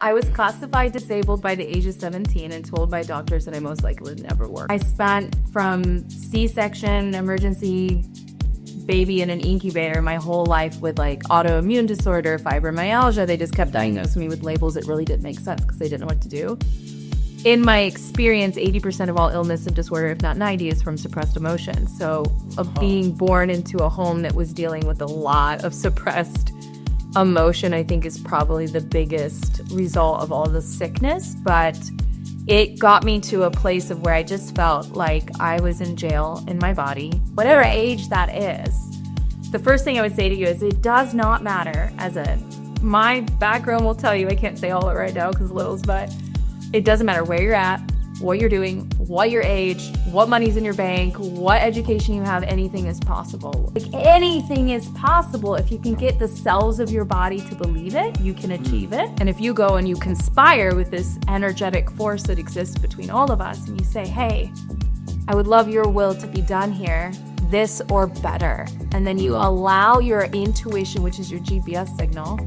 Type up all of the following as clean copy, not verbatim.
I was classified disabled by the age of 17 and told by doctors that I most likely would never work. I spent from C-section, emergency baby in an incubator my whole life with like autoimmune disorder, fibromyalgia. They just kept diagnosing me with labels that really didn't make sense because they didn't know what to do. In my experience, 80% of all illness and disorder, if not 90, is from suppressed emotion. So of being born into a home that was dealing with a lot of suppressed emotion, I think, is probably the biggest result of all the sickness. But it got me to a place of where I just felt like I was in jail in my body, whatever age that is. The first thing I would say to you is it does not matter my background will tell you, I can't say all of it right now because littles, but it doesn't matter where you're at, what you're doing, what your age, what money's in your bank, what education you have, anything is possible. Like anything is possible if you can get the cells of your body to believe it, you can achieve it. And if you go and you conspire with this energetic force that exists between all of us and you say, hey, I would love your will to be done here, this or better. And then you allow your intuition, which is your GPS signal,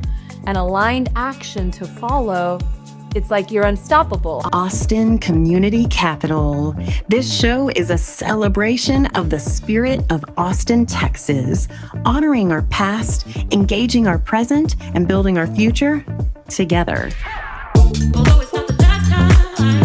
and aligned action to follow. It's like you're unstoppable. Austin Community Capital. This show is a celebration of the spirit of Austin, Texas, honoring our past, engaging our present, and building our future together. Although it's not the last time.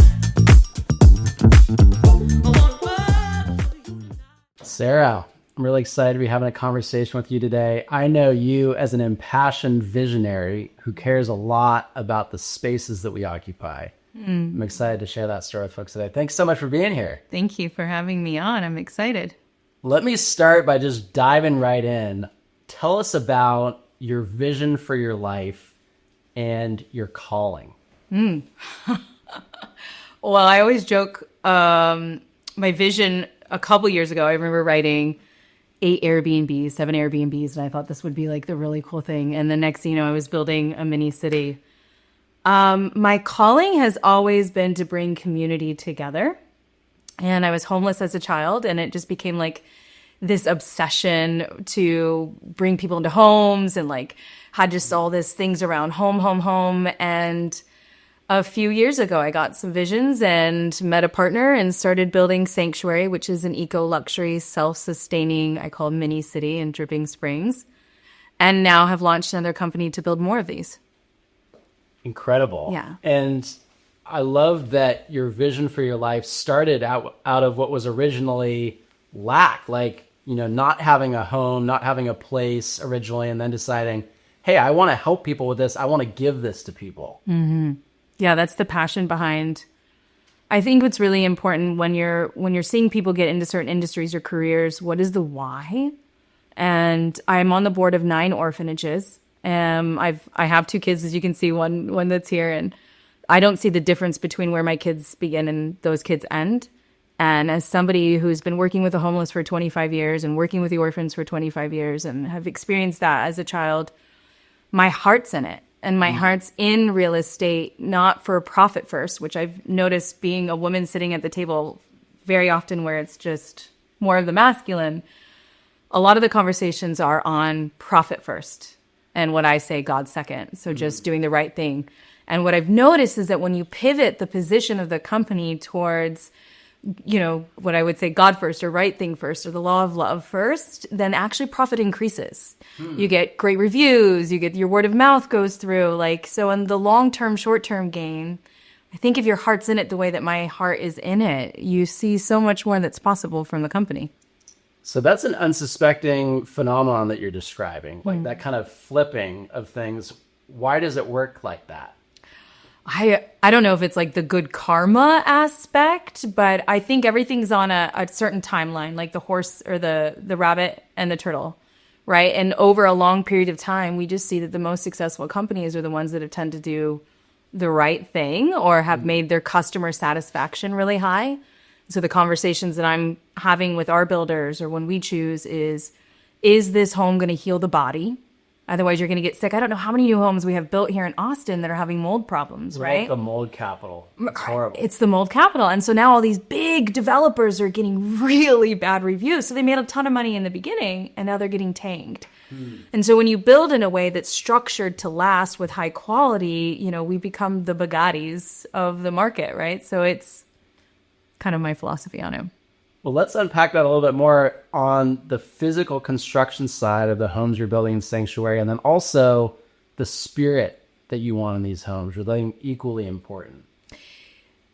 Sara, I'm really excited to be having a conversation with you today. I know you as an impassioned visionary who cares a lot about the spaces that we occupy. I'm excited to share that story with folks today. Thanks so much for being here. Thank you for having me on. I'm excited. Let me start by just diving right in. Tell us about your vision for your life and your calling. Well, I always joke, my vision a couple years ago, I remember writing 7 Airbnbs, and I thought this would be like the really cool thing. And the next thing you know, I was building a mini city. My calling has always been to bring community together. And I was homeless as a child, and it just became like this obsession to bring people into homes and like had just all these things around home. And a few years ago, I got some visions and met a partner and started building Sanctuary, which is an eco-luxury, self-sustaining, I call mini city in Dripping Springs, and now have launched another company to build more of these. Incredible. Yeah. And I love that your vision for your life started out of what was originally lack, like, not having a home, not having a place originally, and then deciding, hey, I want to help people with this. I want to give this to people. Mm-hmm. Yeah, that's the passion behind. I think what's really important when you're seeing people get into certain industries or careers, what is the why? And I'm on the board of 9 orphanages. I have 2 kids, as you can see, one that's here, and I don't see the difference between where my kids begin and those kids end. And as somebody who's been working with the homeless for 25 years and working with the orphans for 25 years and have experienced that as a child, my heart's in it. And my heart's in real estate, not for profit first, which I've noticed being a woman sitting at the table very often where it's just more of the masculine. A lot of the conversations are on profit first. And what I say, God second. So just doing the right thing. And what I've noticed is that when you pivot the position of the company towards, what I would say God first or right thing first or the law of love first, then actually profit increases. You get great reviews, you get your word of mouth goes through. So in the long-term, short-term gain, I think if your heart's in it the way that my heart is in it, you see so much more that's possible from the company. So that's an unsuspecting phenomenon that you're describing, like that kind of flipping of things. Why does it work like that? I don't know if it's like the good karma aspect, but I think everything's on a certain timeline, like the horse or the rabbit and the turtle, right? And over a long period of time, we just see that the most successful companies are the ones that tend to do the right thing or have made their customer satisfaction really high. So the conversations that I'm having with our builders or when we choose is this home going to heal the body? Otherwise, you're going to get sick. I don't know how many new homes we have built here in Austin that are having mold problems, We're right? like the mold capital. It's horrible. It's the mold capital. And so now all these big developers are getting really bad reviews. So they made a ton of money in the beginning, and now they're getting tanked. And so when you build in a way that's structured to last with high quality, you know, we become the Bugattis of the market, right? So it's kind of my philosophy on it. Well, let's unpack that a little bit more on the physical construction side of the homes you're building in Sanctuary, and then also the spirit that you want in these homes, which are equally important.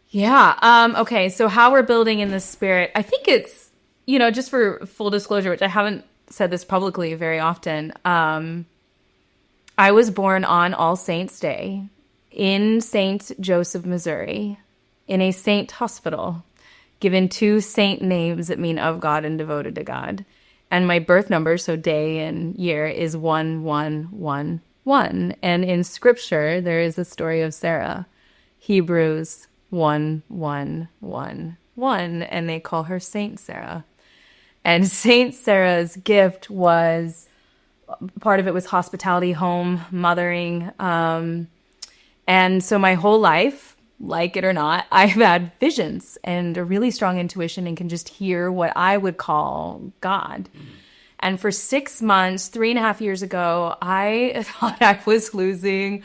Yeah. Okay. So how we're building in the spirit, I think it's, you know, just for full disclosure, which I haven't said this publicly very often. I was born on All Saints Day in St. Joseph, Missouri, in a saint hospital, given 2 saint names that mean of God and devoted to God. And my birth number, so day and year, is 1111. And in scripture, there is a story of Sarah, Hebrews 1111, and they call her Saint Sarah. And Saint Sarah's gift was, part of it was hospitality, home, mothering. And so my whole life, like it or not, I've had visions and a really strong intuition and can just hear what I would call God. And for 6 months, 3.5 years ago, I thought I was losing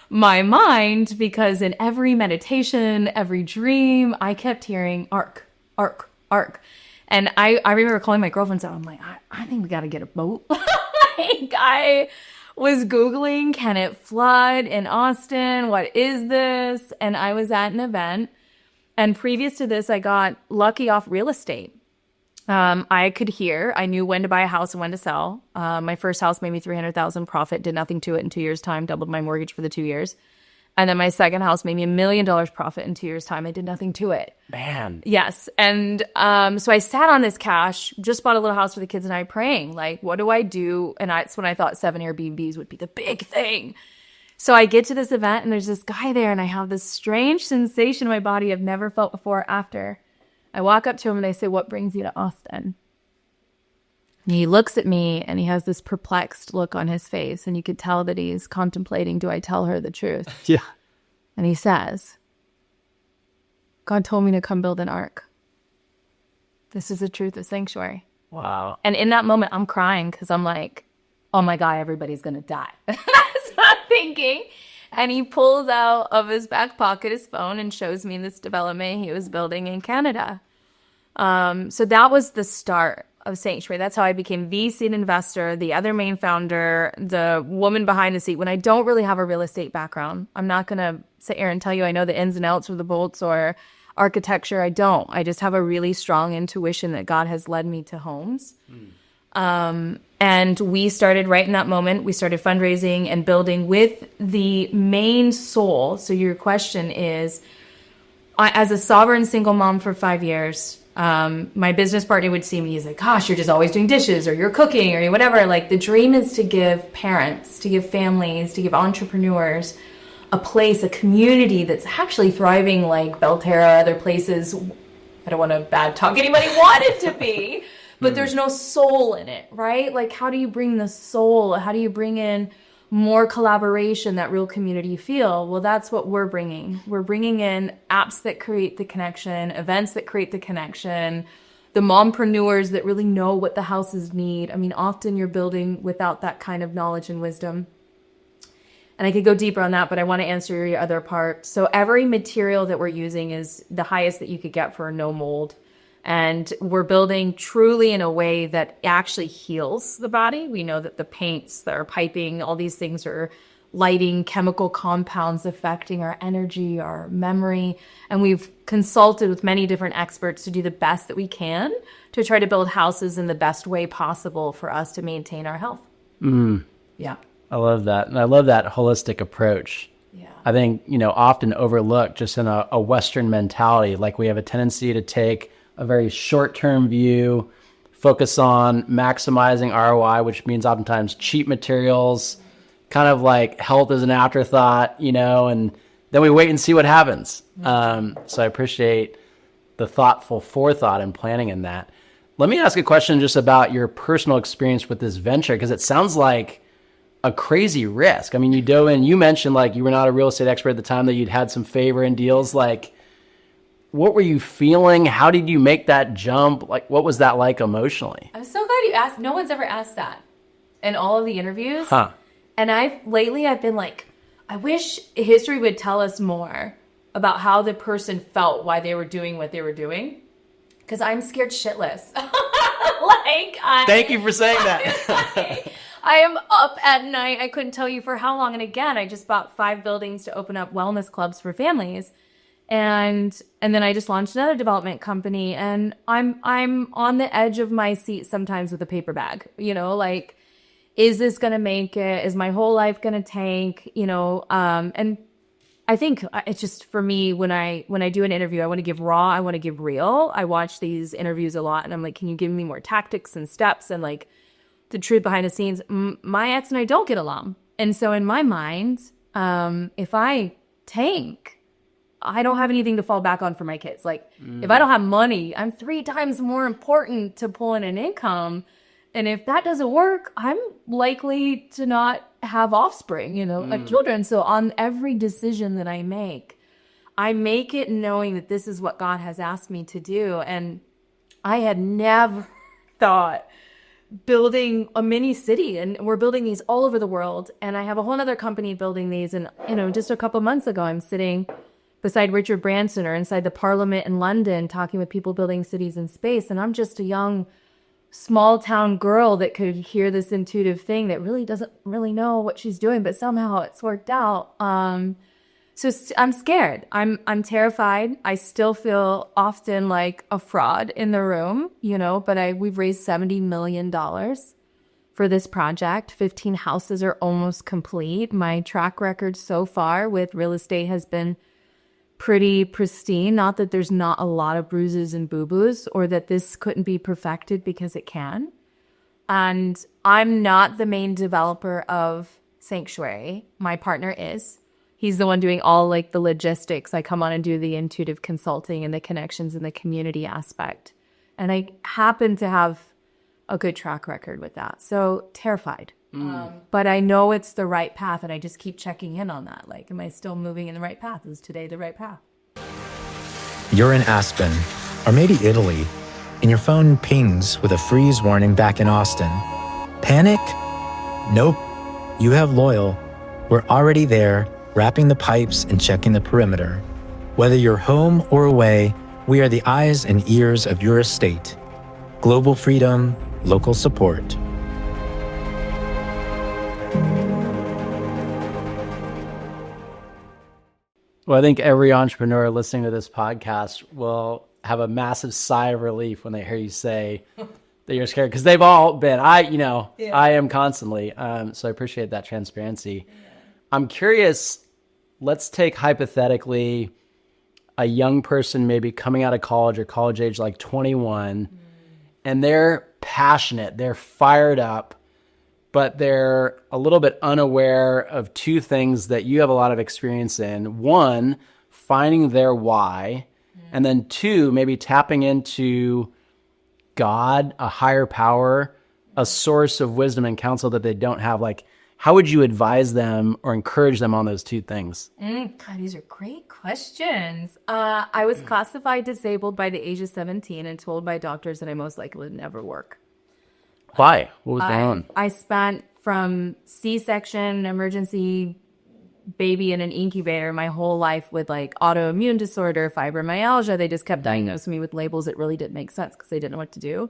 my mind because in every meditation, every dream, I kept hearing ark, ark, ark. And I remember calling my girlfriends out. I'm like, I think we got to get a boat. Like, I was Googling, can it flood in Austin? What is this? And I was at an event. And previous to this, I got lucky off real estate. I could hear, I knew when to buy a house and when to sell. My first house made me $300,000 profit, did nothing to it in 2 years' time, doubled my mortgage for the 2 years. And then my second house made me $1 million profit in 2 years' time. I did nothing to it. Man. Yes. And so I sat on this cash, just bought a little house for the kids and I praying, like, what do I do? And that's when I thought 7 Airbnbs would be the big thing. So I get to this event and there's this guy there and I have this strange sensation in my body I've never felt before or after. I walk up to him and I say, what brings you to Austin? And he looks at me and he has this perplexed look on his face. And you could tell that he's contemplating, do I tell her the truth? Yeah. And he says, God told me to come build an ark. This is the truth of Sanctuary. Wow. And in that moment, I'm crying because I'm like, oh my God, everybody's going to die. That's what I'm thinking. And he pulls out of his back pocket his phone and shows me this development he was building in Canada. So that was the start of Sanctuary. That's how I became the seed investor, the other main founder, the woman behind the seat. When I don't really have a real estate background, I'm not going to sit here and tell you I know the ins and outs or the bolts or architecture. I don't. I just have a really strong intuition that God has led me to homes. And we started right in that moment. We started fundraising and building with the main soul. So your question is, as a sovereign single mom for 5 years, my business partner would see me, he's like, gosh, you're just always doing dishes or you're cooking or whatever. Like the dream is to give parents, to give families, to give entrepreneurs a place, a community that's actually thriving like Belterra, other places. I don't want to bad talk anybody want it to be, but there's no soul in it, right? Like how do you bring the soul? How do you bring in more collaboration, that real community feel? Well, that's what we're bringing. We're bringing in apps that create the connection, events that create the connection, the mompreneurs that really know what the houses need. I mean, often you're building without that kind of knowledge and wisdom. And I could go deeper on that, but I want to answer your other part. So every material that we're using is the highest that you could get for no mold. And we're building truly in a way that actually heals the body. We know that the paints that are piping, all these things are lighting, chemical compounds affecting our energy, our memory. And we've consulted with many different experts to do the best that we can to try to build houses in the best way possible for us to maintain our health. Yeah. I love that. And I love that holistic approach. Yeah. I think, often overlooked just in a Western mentality. Like we have a tendency to take a very short-term view, focus on maximizing ROI, which means oftentimes cheap materials, kind of like health is an afterthought, and then we wait and see what happens. So I appreciate the thoughtful forethought and planning in that. Let me ask a question just about your personal experience with this venture, because it sounds like a crazy risk. I mean, you dove in, you mentioned like you were not a real estate expert at the time, that you'd had some favor in deals. Like, what were you feeling? How did you make that jump? Like, what was that like emotionally? I'm so glad you asked. No one's ever asked that in all of the interviews. Huh. And I've been like, I wish history would tell us more about how the person felt, why they were doing what they were doing. Because I'm scared shitless. Thank you for saying that. I am up at night. I couldn't tell you for how long. And again, I just bought 5 buildings to open up wellness clubs for families. And then I just launched another development company, and I'm on the edge of my seat sometimes with a paper bag, like, is this going to make it? Is my whole life going to tank? And I think it's just, for me, when I do an interview, I want to give raw, I want to give real. I watch these interviews a lot, and I'm like, can you give me more tactics and steps and like the truth behind the scenes? My ex and I don't get along. And so in my mind, if I tank, I don't have anything to fall back on for my kids. Like, if I don't have money, I'm 3 times more important to pull in an income. And if that doesn't work, I'm likely to not have offspring, like children. So on every decision that I make it knowing that this is what God has asked me to do. And I had never thought building a mini city, and we're building these all over the world. And I have a whole other company building these. And, just a couple months ago, I'm sitting beside Richard Branson or inside the Parliament in London talking with people building cities in space. And I'm just a young, small town girl that could hear this intuitive thing that really doesn't really know what she's doing, but somehow it's worked out. So I'm scared. I'm terrified. I still feel often like a fraud in the room, but we've raised $70 million for this project. 15 houses are almost complete. My track record so far with real estate has been pretty pristine. Not that there's not a lot of bruises and boo-boos, or that this couldn't be perfected, because it can. And I'm not the main developer of Sanctuary. My partner is. He's the one doing all like the logistics. I come on and do the intuitive consulting and the connections and the community aspect. And I happen to have a good track record with that. So terrified. But I know it's the right path, and I just keep checking in on that. Like, am I still moving in the right path? Is today the right path? You're in Aspen, or maybe Italy, and your phone pings with a freeze warning back in Austin. Panic? Nope. You have Loyal. We're already there, wrapping the pipes and checking the perimeter. Whether you're home or away, we are the eyes and ears of your estate. Global freedom, local support. Well, I think every entrepreneur listening to this podcast will have a massive sigh of relief when they hear you say that you're scared, because they've all been. I am constantly. So I appreciate that transparency. I'm curious, let's take hypothetically a young person maybe coming out of college or college age, like 21, and they're passionate, they're fired up, but they're a little bit unaware of 2 things that you have a lot of experience in. 1, finding their why, and then 2, maybe tapping into God, a higher power, a source of wisdom and counsel that they don't have. Like, how would you advise them or encourage them on those 2 things? God, these are great questions. I was classified disabled by the age of 17 and told by doctors that I most likely would never work. Why? What was going on? I spent from C-section, emergency baby in an incubator my whole life with like autoimmune disorder, fibromyalgia. They just kept diagnosing me with labels that really didn't make sense because they didn't know what to do.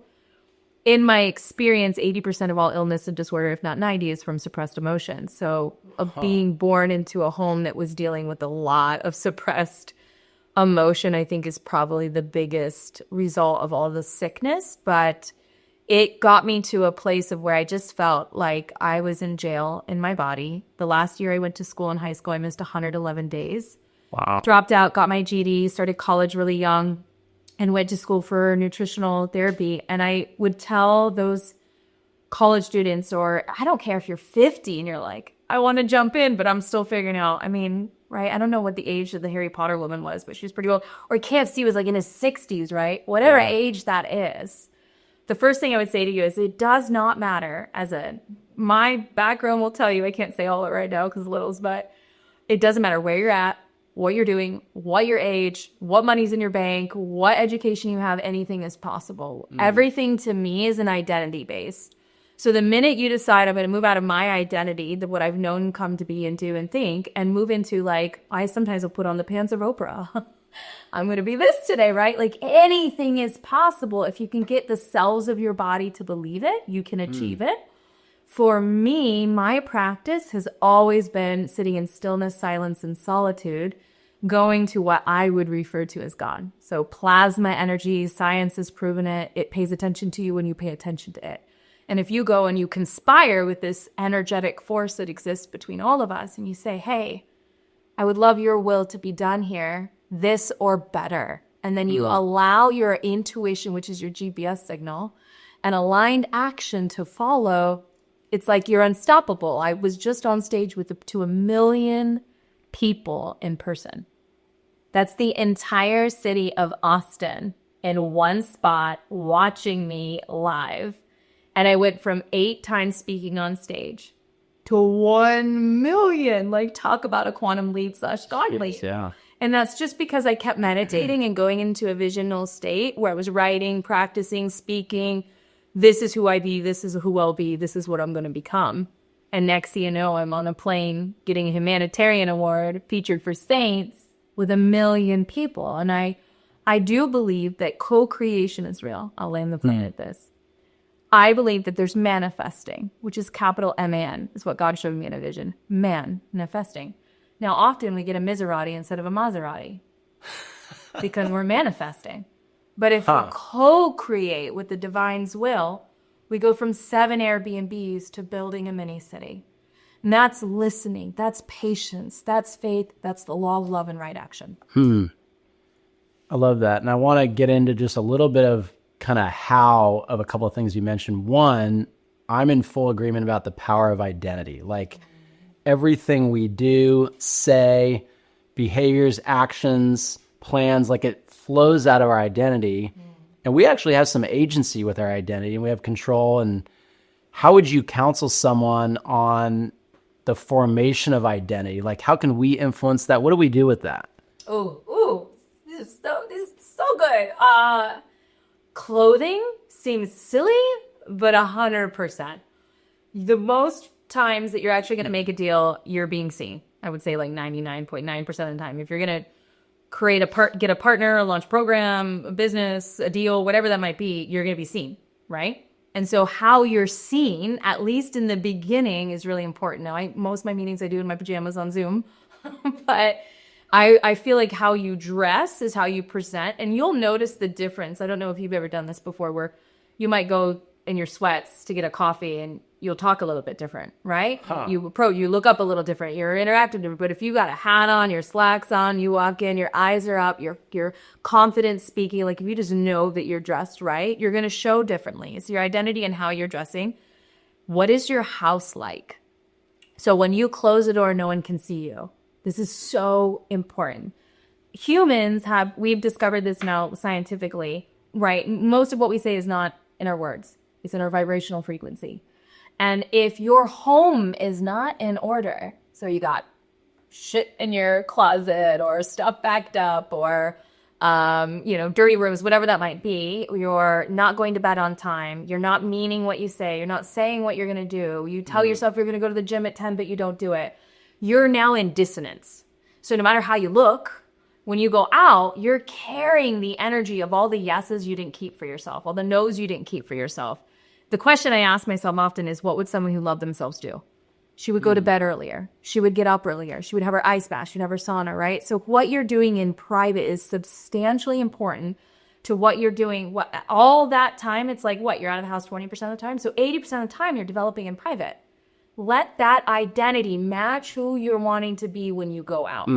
In my experience, 80% of all illness and disorder, if not 90, is from suppressed emotions. So being born into a home that was dealing with a lot of suppressed emotion, I think, is probably the biggest result of all the sickness. But it got me to a place of where I just felt like I was in jail in my body. The last year I went to school in high school, I missed 111 days. Wow. Dropped out, got my GED, started college really young, and went to school for nutritional therapy. And I would tell those college students, or I don't care if you're 50 and you're like, I want to jump in, but I'm still figuring out. I mean, right? I don't know what the age of the Harry Potter woman was, but she was pretty old. Or KFC was like in his 60s, right? Whatever age that is. The first thing I would say to you is it does not matter as a my background will tell you, I can't say all of it right now because littles, but it doesn't matter where you're at, what you're doing, what your age, what money's in your bank, what education you have, anything is possible. Everything to me is an identity base. So the minute you decide I'm going to move out of my identity, what I've known, come to be and do and think, and move into like, I sometimes will put on the pants of Oprah. I'm going to be this today, right? Like anything is possible. If you can get the cells of your body to believe it, you can achieve it. For me, my practice has always been sitting in stillness, silence, and solitude, going to what I would refer to as God. So plasma energy, science has proven it. It pays attention to you when you pay attention to it. And if you go and you conspire with this energetic force that exists between all of us, and you say, hey, I would love your will to be done here, this or better. And then you allow your intuition, which is your GPS signal, and aligned action to follow. It's like you're unstoppable. I was just on stage to 1 million people in person. That's the entire city of Austin in one spot watching me live. And I went from 8 times speaking on stage to 1 million. Like, talk about a quantum leap / God leap. Yeah. And that's just because I kept meditating and going into a visional state where I was writing, practicing, speaking. This is who I be. This is who I'll be. This is what I'm going to become. And next thing you know, I'm on a plane getting a humanitarian award featured for Saints with 1 million people. And I do believe that co-creation is real. I'll land the plane at this. I believe that there's manifesting, which is capital M-A-N, is what God showed me in a vision. Manifesting. Now, often we get a Maserati instead of a Maserati because we're manifesting. But if we co-create with the divine's will, we go from 7 Airbnbs to building a mini city. And that's listening. That's patience. That's faith. That's the law of love and right action. I love that. And I want to get into just a little bit of kind of how of a couple of things you mentioned. One, I'm in full agreement about the power of identity. Like everything we do, say, behaviors, actions, plans, like it flows out of our identity. And we actually have some agency with our identity and we have control. And how would you counsel someone on the formation of identity? Like, how can we influence that? What do we do with that? This is so good. Clothing seems silly, but 100%. The most times that you're actually going to make a deal, you're being seen. I would say like 99.9% of the time. If you're going to get a partner, a launch program, a business, a deal, whatever that might be, you're going to be seen, right? And so how you're seen, at least in the beginning, is really important. Now, most of my meetings I do in my pajamas on Zoom, but I feel like how you dress is how you present, and you'll notice the difference. I don't know if you've ever done this before, where you might go in your sweats to get a coffee and you'll talk a little bit different, right? You look up a little different, you're interactive different. But if you got a hat on, your slacks on, you walk in, your eyes are up, you're confident speaking, like if you just know that you're dressed right, you're going to show differently. It's your identity and how you're dressing. What is your house like? So when you close the door, no one can see you. This is so important. We've discovered this now scientifically, right? Most of what we say is not in our words. It's in our vibrational frequency. And if your home is not in order, so you got shit in your closet or stuff backed up or, dirty rooms, whatever that might be, you're not going to bed on time, you're not meaning what you say, you're not saying what you're going to do, you tell yourself you're going to go to the gym at 10, but you don't do it. You're now in dissonance. So no matter how you look, when you go out, you're carrying the energy of all the yeses you didn't keep for yourself, all the no's you didn't keep for yourself. The question I ask myself often is, what would someone who loved themselves do? She would go to bed earlier. She would get up earlier. She would have her ice bath. She'd have her sauna, right? So what you're doing in private is substantially important to what you're doing. All that time, it's like you're out of the house 20% of the time. So 80% of the time you're developing in private. Let that identity match who you're wanting to be when you go out.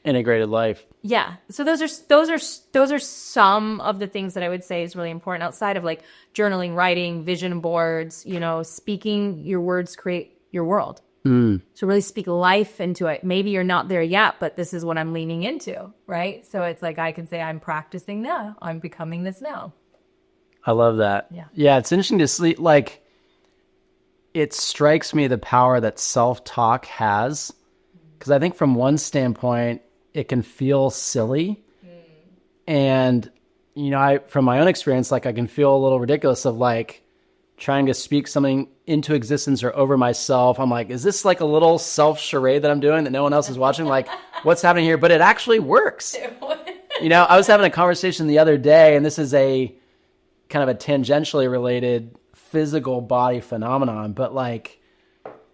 Integrated life. Yeah. So those are some of the things that I would say is really important outside of like journaling, writing, vision boards, speaking your words create your world. So really speak life into it. Maybe you're not there yet, but this is what I'm leaning into, right? So it's like I can say I'm practicing now. I'm becoming this now. I love that. Yeah. Yeah, it's interesting to see, like, it strikes me the power that self-talk has. Because I think from one standpoint, it can feel silly. And, you know, from my own experience, like I can feel a little ridiculous of like trying to speak something into existence or over myself. I'm like, is this like a little self charade that I'm doing that no one else is watching? Like, what's happening here? But it actually works. You know, I was having a conversation the other day, and this is a kind of a tangentially related physical body phenomenon, but like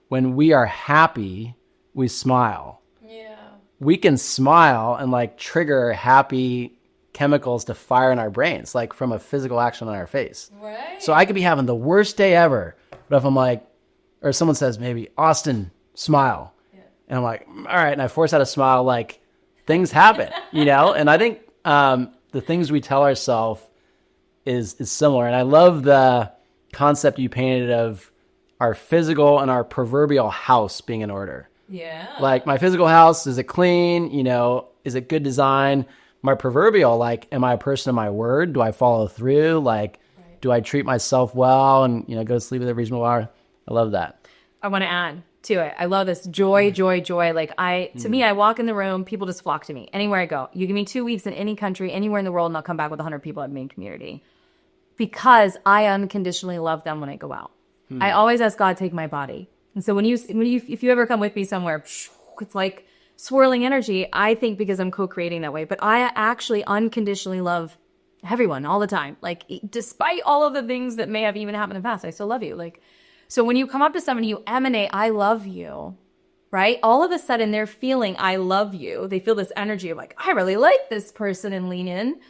when we are happy, we smile. Yeah. We can smile and like trigger happy chemicals to fire in our brains, like from a physical action on our face. Right. So I could be having the worst day ever, but if I'm like, or someone says maybe, Austin, smile. Yeah. And I'm like, all right. And I force out a smile, like things happen, you know? And I think the things we tell ourselves is similar. And I love the concept you painted of our physical and our proverbial house being in order. Yeah. Like my physical house, is it clean? You know, is it good design? My proverbial, like, am I a person of my word? Do I follow through? Like, do I treat myself well and, you know, go to sleep at a reasonable hour? I love that. I want to add to it. I love this joy, joy, joy. Like to me, I walk in the room, people just flock to me anywhere I go. You give me 2 weeks in any country, anywhere in the world, and I'll come back with 100 people at main community because I unconditionally love them when I go out. I always ask God to take my body. And so if you ever come with me somewhere, it's like swirling energy, I think, because I'm co-creating that way. But I actually unconditionally love everyone all the time. Like, despite all of the things that may have even happened in the past, I still love you. Like, so when you come up to someone, you emanate, I love you, right? All of a sudden, they're feeling, I love you. They feel this energy of like, I really like this person, and lean in.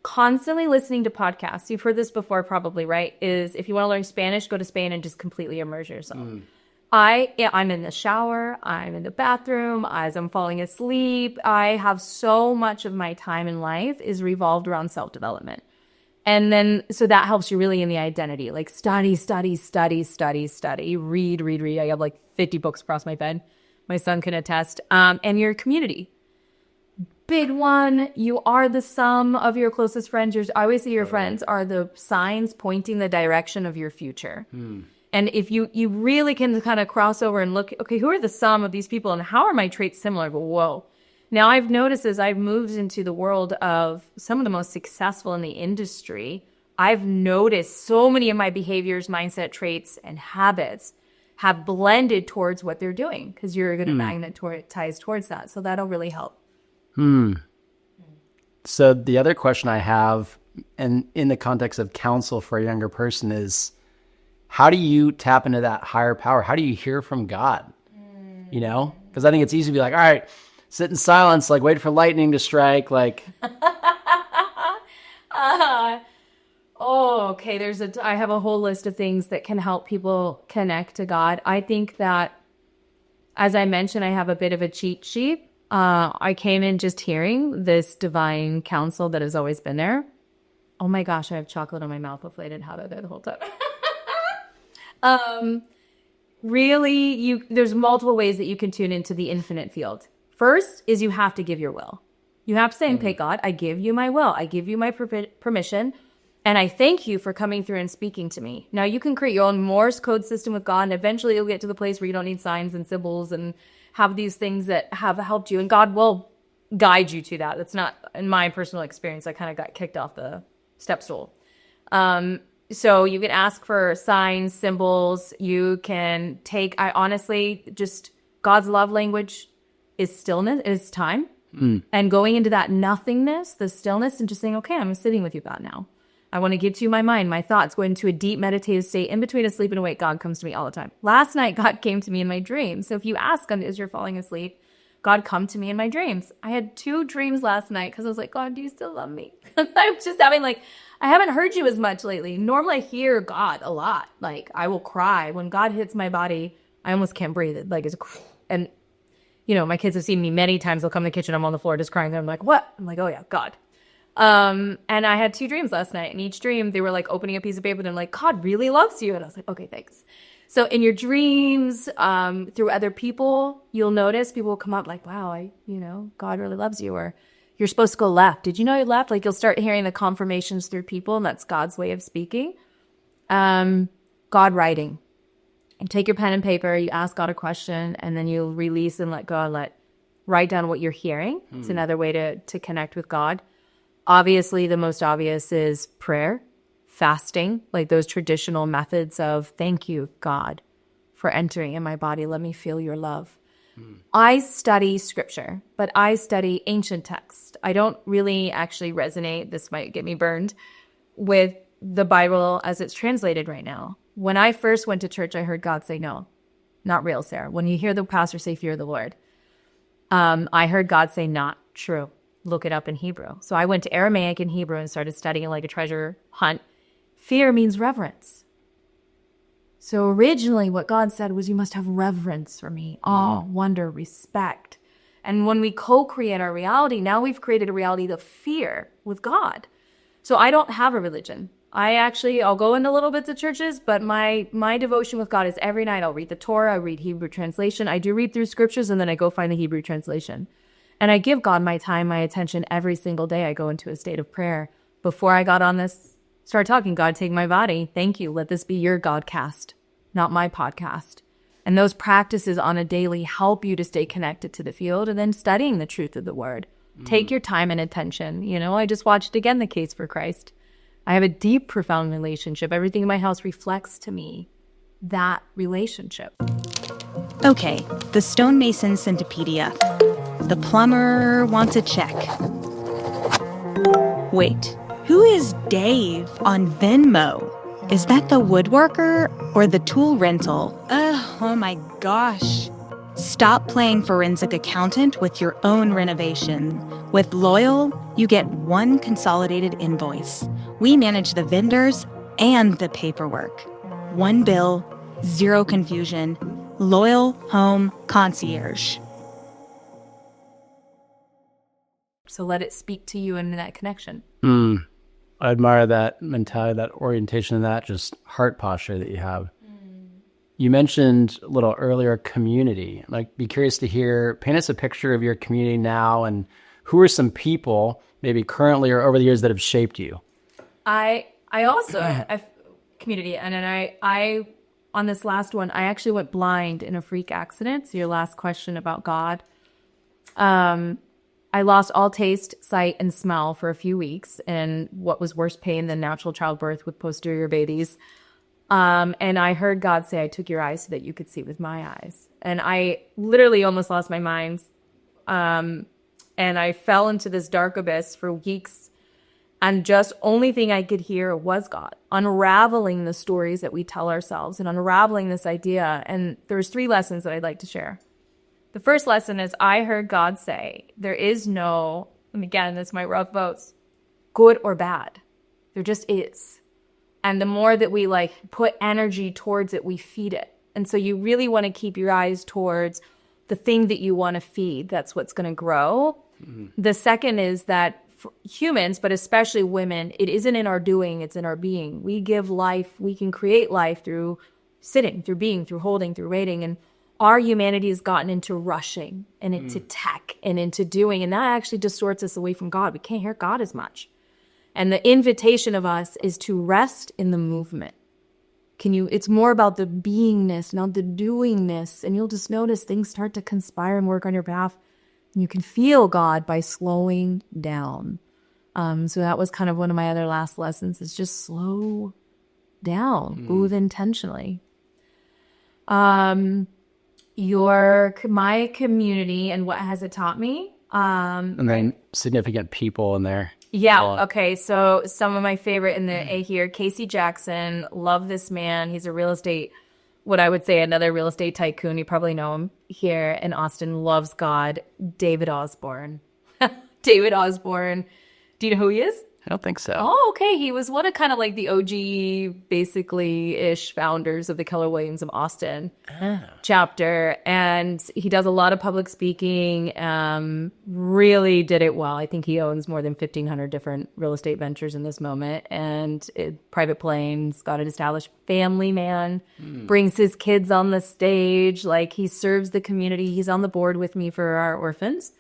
Constantly listening to podcasts. You've heard this before probably, right? Is if you want to learn Spanish, go to Spain and just completely immerse yourself. I'm in the shower, I'm in the bathroom, as I'm falling asleep. I have so much of my time in life is revolved around self-development. And then, so that helps you really in the identity, like study, read. I have like 50 books across my bed. My son can attest. And your community. Big one, you are the sum of your closest friends. I always say your friends are the signs pointing the direction of your future. And if you really can kind of cross over and look, okay, who are the sum of these people and how are my traits similar? But whoa. Now I've noticed as I've moved into the world of some of the most successful in the industry, I've noticed so many of my behaviors, mindset traits, and habits have blended towards what they're doing because you're going to magnetize towards that. So that'll really help. So the other question I have, and in the context of counsel for a younger person, is how do you tap into that higher power? How do you hear from God? You know, because I think it's easy to be like, all right, sit in silence, like wait for lightning to strike. Like, okay. I have a whole list of things that can help people connect to God. I think that, as I mentioned, I have a bit of a cheat sheet. I came in just hearing this divine counsel that has always been there. Oh my gosh, I have chocolate on my mouth. Hopefully I didn't have it there the whole time. Really, there's multiple ways that you can tune into the infinite field. First is you have to give your will. You have to say, okay, God, I give you my will. I give you my permission. And I thank you for coming through and speaking to me. Now you can create your own Morse code system with God, and eventually you'll get to the place where you don't need signs and symbols and have these things that have helped you. And God will guide you to that. That's not, in my personal experience, I kind of got kicked off the step stool. So you can ask for signs, symbols. You can I honestly, just God's love language is stillness, is time. And going into that nothingness, the stillness, and just saying, okay, I'm sitting with you, God, now. I want to give to you my mind, my thoughts, go into a deep meditative state. In between asleep and awake, God comes to me all the time. Last night, God came to me in my dreams. So if you ask as you're falling asleep, God, come to me in my dreams. I had 2 dreams last night because I was like, God, do you still love me? I'm just having I haven't heard you as much lately. Normally I hear God a lot. Like I will cry. When God hits my body, I almost can't breathe. And you know, my kids have seen me many times. They'll come in the kitchen. I'm on the floor just crying. I'm like, what? I'm like, oh yeah, God. And I had 2 dreams last night. And each dream, they were like opening a piece of paper and like, God really loves you. And I was like, okay, thanks. So in your dreams, through other people, you'll notice people will come up like, wow, God really loves you. Or you're supposed to go left. Did you know you left? Like you'll start hearing the confirmations through people, and that's God's way of speaking. God writing. take your pen and paper, you ask God a question, and then you release and let God write down what you're hearing. It's another way to connect with God. Obviously, the most obvious is prayer, fasting, like those traditional methods of thank you, God, for entering in my body. Let me feel your love. I study scripture, but I study ancient text. I don't really actually resonate, this might get me burned, with the Bible as it's translated right now. When I first went to church, I heard God say, no, not real, Sarah. When you hear the pastor say, fear the Lord, I heard God say, not true. Look it up in Hebrew. So I went to Aramaic and Hebrew and started studying like a treasure hunt. Fear means reverence. So originally what God said was, you must have reverence for me, awe, wonder, respect. And when we co-create our reality, now we've created a reality of fear with God. So I don't have a religion. I'll go into little bits of churches, but my devotion with God is every night I'll read the Torah, I read Hebrew translation. I do read through scriptures, and then I go find the Hebrew translation. And I give God my time, my attention every single day. I go into a state of prayer. Before I got on this, start talking, God, take my body. Thank you. Let this be your Godcast, not my podcast. And those practices on a daily help you to stay connected to the field, and then studying the truth of the word. Take your time and attention. I just watched again The Case for Christ. I have a deep, profound relationship. Everything in my house reflects to me that relationship. Okay, the stonemason sent a PDF. The plumber wants a check. Wait, who is Dave on Venmo? Is that the woodworker or the tool rental? Oh my gosh. Stop playing forensic accountant with your own renovation. With Loyal, you get one consolidated invoice. We manage the vendors and the paperwork. One bill, zero confusion. Loyal Home Concierge. So let it speak to you in that connection. I admire that mentality, that orientation, and that just heart posture that you have. You mentioned a little earlier community. Be curious to paint us a picture of your community now, and who are some people, maybe currently or over the years, that have shaped you? I also have community, and then I on this last one, I actually went blind in a freak accident. So your last question about God. I lost all taste, sight, and smell for a few weeks, and what was worse pain than natural childbirth with posterior babies. And I heard God say, I took your eyes so that you could see with my eyes. And I literally almost lost my mind. And I fell into this dark abyss for weeks. And just only thing I could hear was God, unraveling the stories that we tell ourselves and unraveling this idea. And there's 3 lessons that I'd like to share. The first lesson is I heard God say, there is no, and again, this might rough votes, good or bad. There just is. And the more that we put energy towards it, we feed it. And so you really want to keep your eyes towards the thing that you want to feed. That's what's going to grow. The second is that for humans, but especially women, it isn't in our doing, it's in our being. We give life, we can create life through sitting, through being, through holding, through waiting. And our humanity has gotten into rushing and into tech and into doing. And that actually distorts us away from God. We can't hear God as much. And the invitation of us is to rest in the movement. It's more about the beingness, not the doingness. And you'll just notice things start to conspire and work on your behalf. And you can feel God by slowing down. So that was kind of one of my other last lessons, is just slow down, move intentionally. My community and what has it taught me? And then significant people in there. Yeah. Okay. So some of my favorite in the A here, Casey Jackson. Love this man. He's a real estate, what I would say another real estate tycoon. You probably know him here in Austin. Loves God. David Osborne. David Osborne. Do you know who he is? I don't think so. Oh, okay. He was one of kind of the OG, basically-ish founders of the Keller Williams of Austin chapter. And he does a lot of public speaking, really did it well. I think he owns more than 1,500 different real estate ventures in this moment. And private planes, got an established family man, brings his kids on the stage. He serves the community. He's on the board with me for our orphans.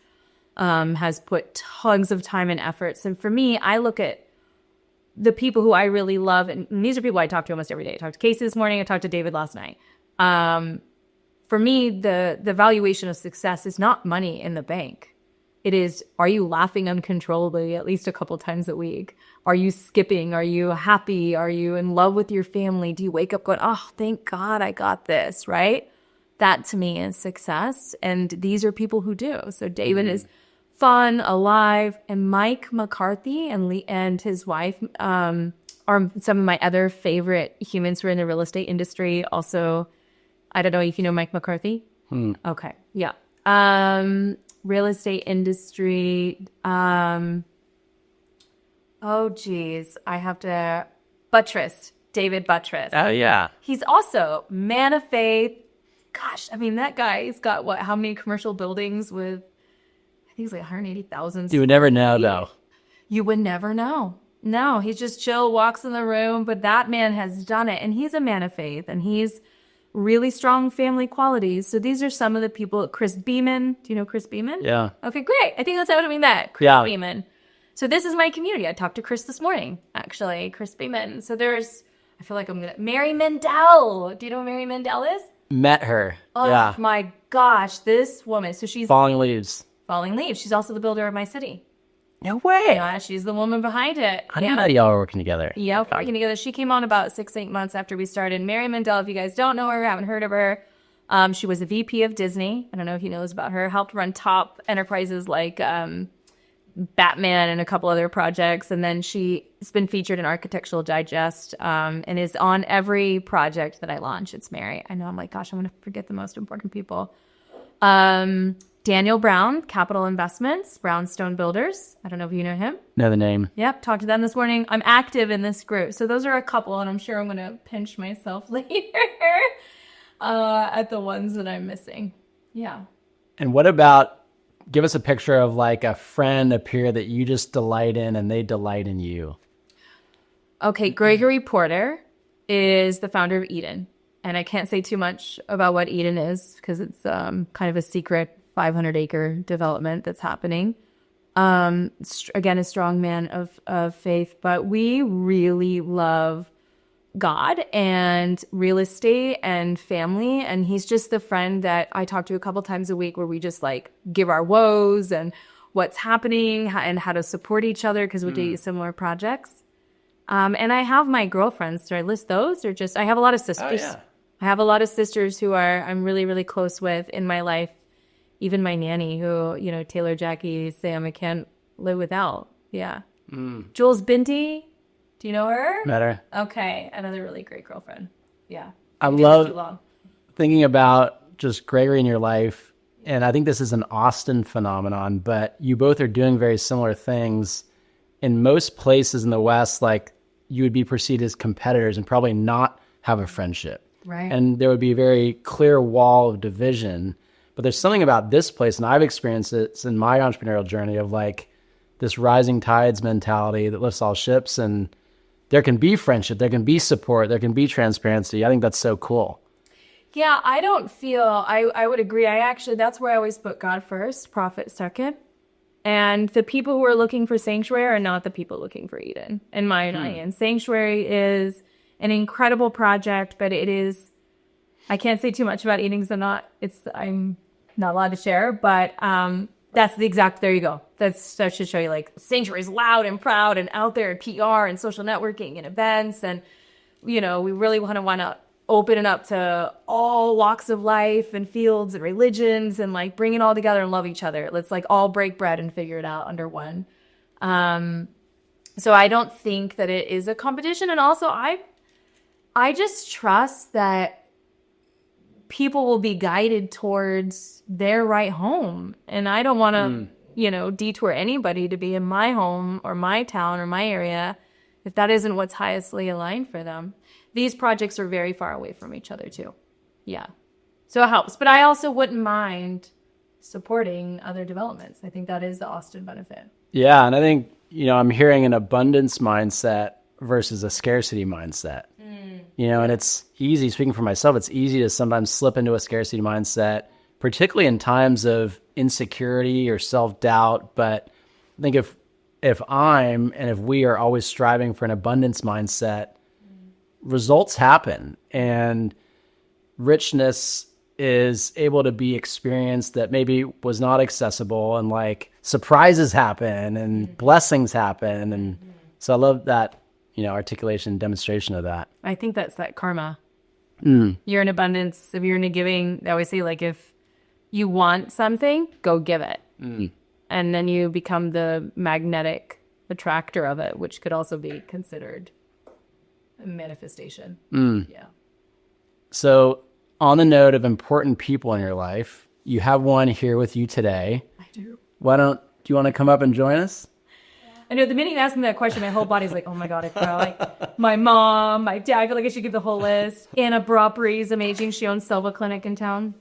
Has put tons of time and efforts. And for me, I look at the people who I really love, and these are people I talk to almost every day. I talked to Casey this morning. I talked to David last night. For me, the valuation of success is not money in the bank. It is, are you laughing uncontrollably at least a couple times a week? Are you skipping? Are you happy? Are you in love with your family? Do you wake up going, oh, thank God I got this, right? That to me is success. And these are people who do. So David is fun, alive, and Mike McCarthy and his wife are some of my other favorite humans who are in the real estate industry. Also, I don't know if you know Mike McCarthy. Okay, yeah. Real estate industry. Oh, geez, I have to. David Buttress. Oh, yeah. He's also man of faith. Gosh, I mean, that guy's got how many commercial buildings with, I think it's like 180,000. You would never know, though. You would never know. No, he's just chill, walks in the room, but that man has done it. And he's a man of faith, and he's really strong family qualities. So these are some of the people. Chris Beeman. Do you know Chris Beeman? Yeah. Okay, great. I think that's how we met. Chris Beeman. So this is my community. I talked to Chris this morning, actually. Chris Beeman. So I feel like Mary Mendel. Do you know who Mary Mendel is? Met her. Oh, yeah. my gosh. This woman. So she's Falling Leaves. Falling Leaves. She's also the builder of my city. No way. Yeah, she's the woman behind it. I didn't know y'all were working together. Yeah, we're working together. She came on about 6-8 months after we started. Mary Mendel, if you guys don't know her, haven't heard of her, she was a VP of Disney. I don't know if he knows about her. Helped run top enterprises like Batman and a couple other projects. And then she's been featured in Architectural Digest and is on every project that I launch. It's Mary. I know, I'm like, gosh, I'm going to forget the most important people. Daniel Brown, Capital Investments, Brownstone Builders. I don't know if you know him. Know the name. Yep, talked to them this morning. I'm active in this group. So those are a couple, and I'm sure I'm going to pinch myself later at the ones that I'm missing. Yeah. And what about, give us a picture of like a friend, a peer that you just delight in and they delight in you. Okay, Gregory Porter is the founder of Eden. And I can't say too much about what Eden is because it's kind of a secret 500-acre development that's happening. Again, a strong man of faith, but we really love God and real estate and family. And he's just the friend that I talk to a couple times a week where we just like give our woes and what's happening and how to support each other because we do similar projects. And I have my girlfriends. Do I list those or just, I have a lot of sisters. Oh, yeah. I have a lot of sisters who I'm really, really close with in my life. Even my nanny who, Taylor, Jackie, Sam, I can't live without. Yeah. Jules Binti. Do you know her? Met her. Okay. Another really great girlfriend. Yeah. I love thinking about just Gregory in your life. And I think this is an Austin phenomenon, but you both are doing very similar things. In most places in the West, like you would be perceived as competitors and probably not have a friendship. Right. And there would be a very clear wall of division. But there's something about this place, and I've experienced it in my entrepreneurial journey of like this rising tides mentality that lifts all ships. And there can be friendship, there can be support, there can be transparency. I think that's so cool. Yeah, I don't feel, I would agree. That's where I always put God first, profit second. And the people who are looking for sanctuary are not the people looking for Eden, in my opinion. Sanctuary is an incredible project, but it is, I can't say too much about Eden because I'm not allowed to share, but that's the exact, there you go. That should show you like Sanctuary is loud and proud and out there at PR and social networking and events. And, we really want to open it up to all walks of life and fields and religions and like bring it all together and love each other. Let's like all break bread and figure it out under one. So I don't think that it is a competition. And also I just trust that people will be guided towards their right home. And I don't want to, detour anybody to be in my home or my town or my area if that isn't what's highestly aligned for them. These projects are very far away from each other too. Yeah. So it helps. But I also wouldn't mind supporting other developments. I think that is the Austin benefit. Yeah. And I think, I'm hearing an abundance mindset versus a scarcity mindset. And it's easy, speaking for myself, it's easy to sometimes slip into a scarcity mindset, particularly in times of insecurity or self-doubt. But I think if we are always striving for an abundance mindset, results happen. And richness is able to be experienced that maybe was not accessible, and like surprises happen and blessings happen. And so I love that, articulation, demonstration of that. I think that's that karma. You're in abundance. If you're in a giving, I always say, like, if you want something, go give it. And then you become the magnetic attractor of it, which could also be considered a manifestation. Yeah. So on the note of important people in your life, you have one here with you today. I do. Do you want to come up and join us? I know the minute you ask me that question, my whole body's like, oh my God, I feel like my mom, my dad. I feel like I should give the whole list. Anna Bropri is amazing. She owns Silva Clinic in town.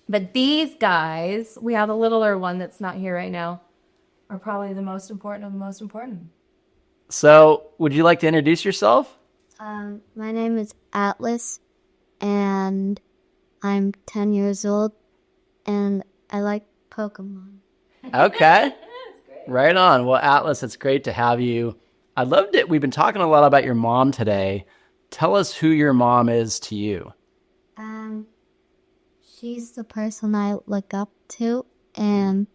But these guys, we have a littler one that's not here right now, are probably the most important of the most important. So would you like to introduce yourself? My name is Atlas, and I'm 10 years old, and I like Pokemon. Okay. Right on. Well, Atlas, it's great to have you. I loved it. We've been talking a lot about your mom today. Tell us who your mom is to you. She's the person I look up to, and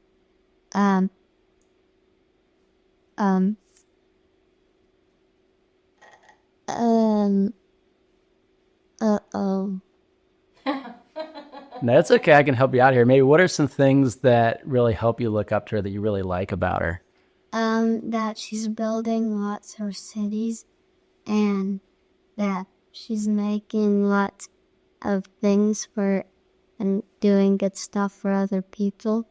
No, it's okay. I can help you out here. Maybe what are some things that really help you look up to her that you really like about her? that she's building lots of cities, and that she's making lots of things for and doing good stuff for other people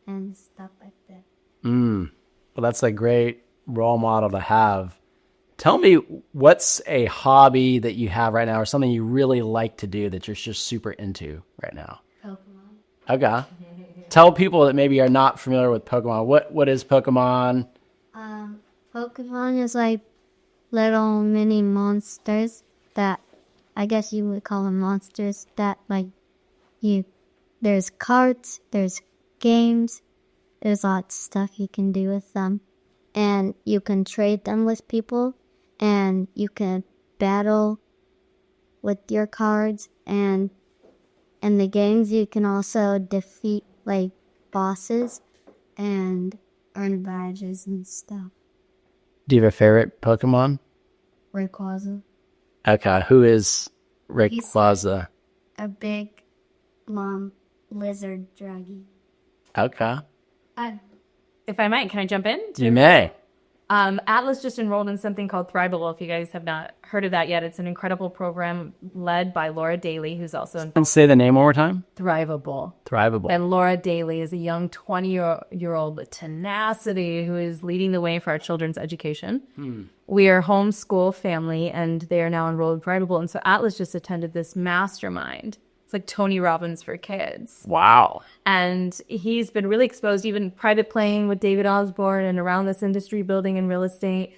and stuff like that. Well, that's a great role model to have. Tell me, what's a hobby that you have right now or something you really like to do that you're just super into right now? Pokemon. Okay. Tell people that maybe are not familiar with Pokemon. What is Pokemon? Pokemon is like little mini monsters that I guess you would call them monsters that there's cards, there's games, there's lots of stuff you can do with them. And you can trade them with people, and you can battle with your cards, and in the games you can also defeat bosses and earn badges and stuff. Do you have a favorite Pokemon? Rayquaza. Okay. Who is Rayquaza? A big lizard draggy. Okay. If I might, can I jump in? You may. Atlas just enrolled in something called Thrivable. If you guys have not heard of that yet, it's an incredible program led by Laura Daly, who's also in And say the name one more time. Thrivable. Thrivable. And Laura Daly is a young 20-year-old with tenacity who is leading the way for our children's education. We are a homeschool family, and they are now enrolled in Thrivable. And so Atlas just attended this mastermind. It's like Tony Robbins for kids. Wow. And he's been really exposed, even private playing with David Osborne and around this industry, building in real estate.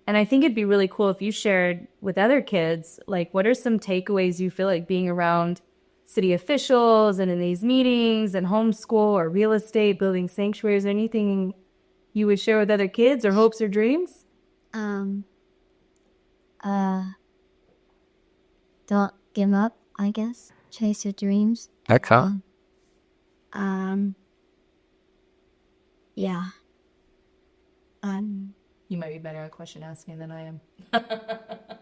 And I think it'd be really cool if you shared with other kids, what are some takeaways you feel like being around city officials and in these meetings and homeschool or real estate, building sanctuaries, or anything you would share with other kids or hopes or dreams? Don't give up, I guess. Chase your dreams. Okay. Yeah. You might be better at question asking than I am.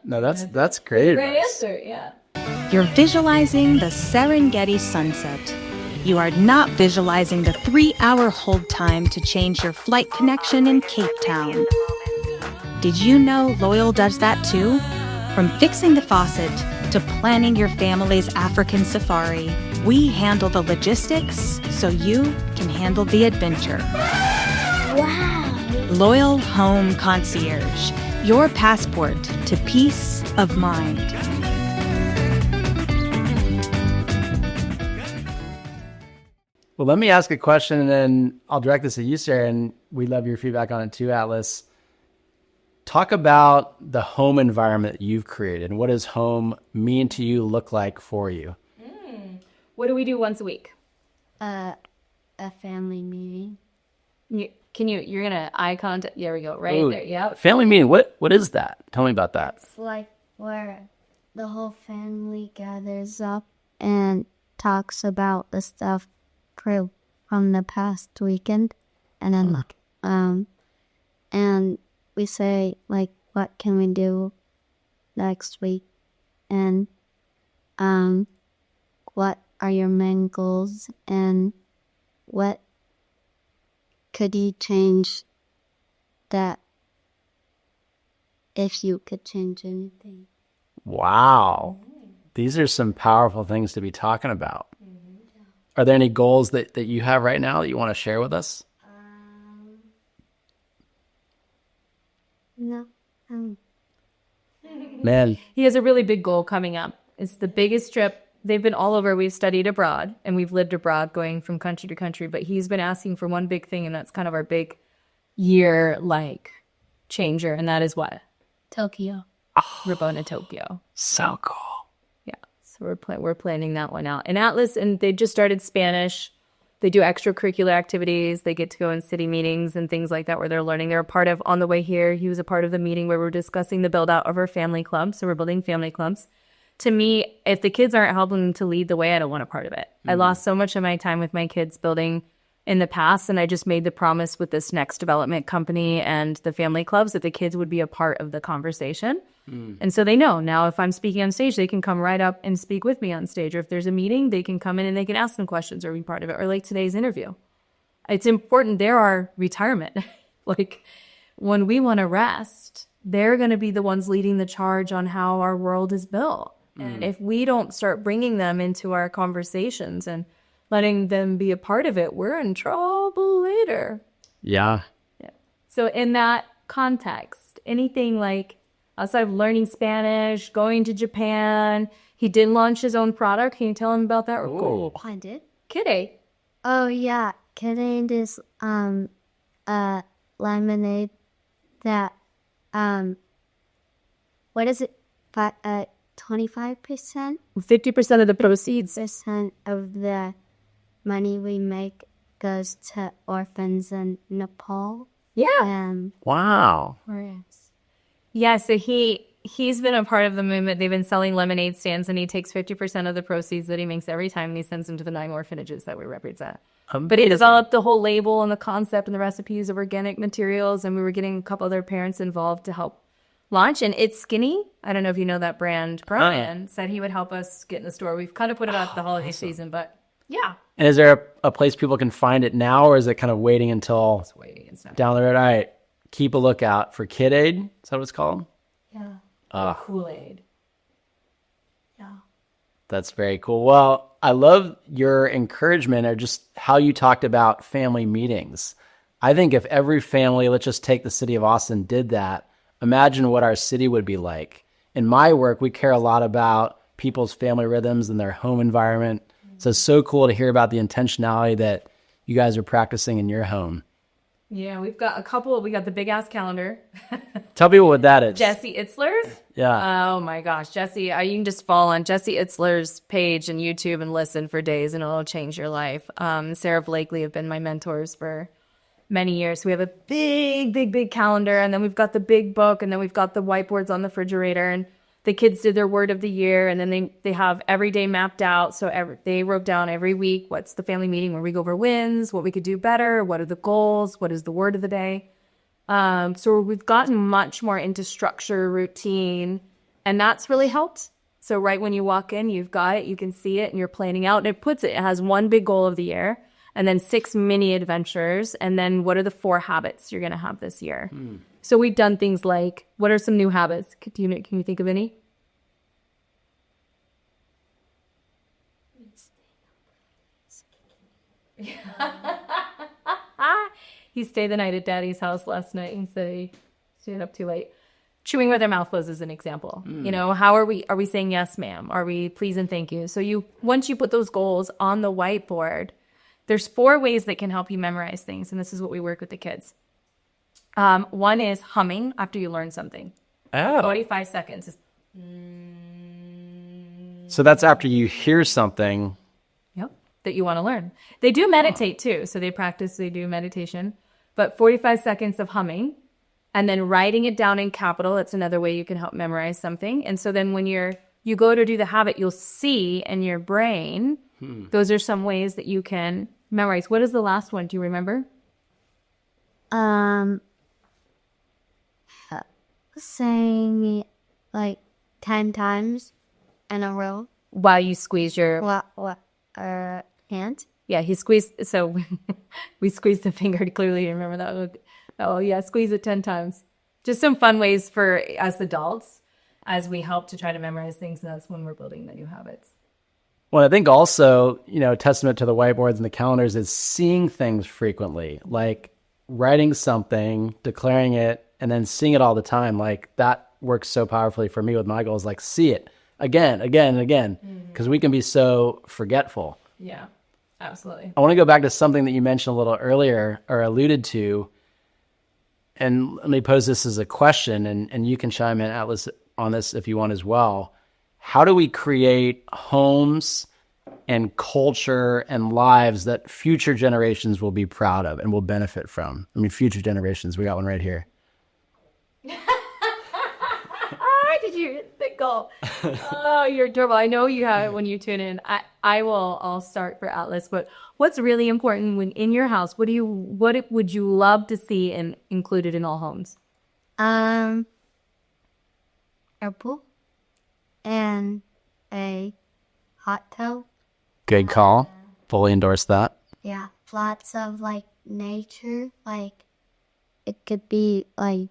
No, that's great. Great advice. answer, yeah. You're visualizing the Serengeti sunset. You are not visualizing the 3-hour hold time to change your flight connection in Cape Town. Did you know Loyal does that too? From fixing the faucet to planning your family's African safari, we handle the logistics so you can handle the adventure. Wow. Loyal Home Concierge, your passport to peace of mind. Well, let me ask a question, and then I'll direct this at you, Sarah, and we'd love your feedback on it too, Atlas. Talk about the home environment you've created. What does home mean to you, look like for you? What do we do once a week? A family meeting. You're going to eye contact. There we go. Right Ooh, there. Yeah. Family meeting. What is that? Tell me about that. It's like where the whole family gathers up and talks about the stuff from the past weekend, and then and we say like, what can we do next week, and what are your main goals, and what could you change that if you could change anything. Wow. These are some powerful things to be talking about. Are there any goals that you have right now that you want to share with us? No. Man, He has a really big goal coming up. It's the biggest trip. They've been all over. We've studied abroad and we've lived abroad, going from country to country. But he's been asking for one big thing, and that's kind of our big year like changer. And that is what? Tokyo. We're going to Tokyo. so cool. Yeah. So we're planning that one out. And Atlas, and they just started Spanish. They do extracurricular activities. They get to go in city meetings and things like that where they're learning. They're a part of, on the way here, he was a part of the meeting where we're discussing the build out of our family club. So we're building family clubs. To me, if the kids aren't helping them to lead the way, I don't want a part of it. I lost so much of my time with my kids building in the past, and I just made the promise with this next development company and the family clubs that the kids would be a part of the conversation. And so they know now if I'm speaking on stage, they can come right up and speak with me on stage. Or if there's a meeting, they can come in and they can ask some questions or be part of it. Or like today's interview. It's important. They're our retirement. Like when we want to rest, they're going to be the ones leading the charge on how our world is built. And if we don't start bringing them into our conversations and letting them be a part of it, we're in trouble later. Yeah. So in that context, anything like outside of learning Spanish, going to Japan, he did launch his own product. Can you tell him about that? Cool. I did. Kitty. Oh yeah, Kidding is lemonade that what is it? 25%? 50% of the proceeds. Percent of the money we make goes to orphans in Nepal. Yeah. Wow. Yeah, so he's been a part of the movement. They've been selling lemonade stands, and he takes 50% of the proceeds that he makes every time, and he sends them to the 9 orphanages that we represent. But he developed the whole label and the concept and the recipes of organic materials, and we were getting a couple other parents involved to help launch. And It's Skinny, I don't know if you know that brand, Brian, said he would help us get in the store. We've kind of put it out the holiday season, but yeah. And is there a place people can find it now, or is it kind of waiting until down the road? All right. Keep a lookout for Kid Aid. Is that what it's called? Yeah. Kool-Aid. Yeah. That's very cool. Well, I love your encouragement or just how you talked about family meetings. I think if every family, let's just take the city of Austin, did that, imagine what our city would be like. In my work, we care a lot about people's family rhythms and their home environment. So it's so cool to hear about the intentionality that you guys are practicing in your home. Yeah, we've got a couple. We got the big ass calendar. Tell people what that is. Jesse Itzler's. Yeah. Oh my gosh, Jesse! You can just fall on Jesse Itzler's page and YouTube and listen for days, and it'll change your life. Sarah Blakely have been my mentors for many years. So we have a big calendar, and then we've got the big book, and then we've got the whiteboards on the refrigerator, and the kids did their word of the year, and then they have every day mapped out. So they wrote down every week, what's the family meeting where we go over wins, what we could do better, what are the goals, what is the word of the day. So we've gotten much more into structure, routine, and that's really helped. So right when you walk in, you've got it, you can see it, and you're planning out. And it has one big goal of the year, and then 6 mini adventures, and then what are the 4 habits you're going to have this year. So we've done things like, what are some new habits? Can you think of any? He stayed the night at Daddy's house last night and said he stayed up too late. Chewing with their mouth closed is an example. You know, how are we saying yes, ma'am? Are we please and thank you? So once you put those goals on the whiteboard, there's 4 ways that can help you memorize things, and this is what we work with the kids. One is humming after you learn something. 45 seconds. So that's after you hear something. Yep, that you want to learn. They do meditate too, so they do meditation. But 45 seconds of humming, and then writing it down in capital. That's another way you can help memorize something. And so then when you're you go to do the habit, you'll see in your brain. Those are some ways that you can memorize. What is the last one? Do you remember? Saying it like 10 times in a row. While you squeeze your... What? Hand? Yeah, he squeezed. So we squeezed the finger. Clearly, you remember that. Oh, yeah, squeeze it 10 times. Just some fun ways for us adults as we help to try to memorize things. And that's when we're building the new habits. Well, I think also, testament to the whiteboards and the calendars is seeing things frequently, like writing something, declaring it, and then seeing it all the time. Like that works so powerfully for me with my goals, like see it again, again, and again, because we can be so forgetful. Yeah, absolutely. I want to go back to something that you mentioned a little earlier or alluded to. And let me pose this as a question, and you can chime in, Atlas, on this if you want as well. How do we create homes and culture and lives that future generations will be proud of and will benefit from? I mean, future generations, we got one right here. Did you hit the goal? Oh, you're adorable. I know you have it when you tune in. I'll start for Atlas, but what's really important when in your house? What would you love to see and included in all homes? A pool and a hot tub. Good call. Fully endorse that. Yeah, lots of like nature. Like it could be like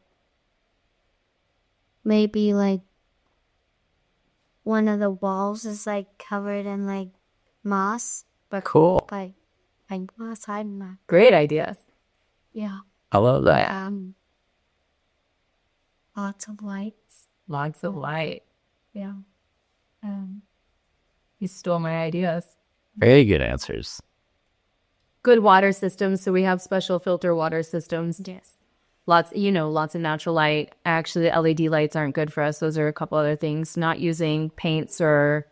maybe like one of the walls is like covered in like moss, but Cool. like moss. I don't know. Great ideas. Yeah. I love that. Lots of lights. Lots of light. Yeah. You stole my ideas. Very good answers. Good water systems. So we have special filter water systems. Yes. Lots of natural light. Actually, the LED lights aren't good for us. Those are a couple other things. Not using paints or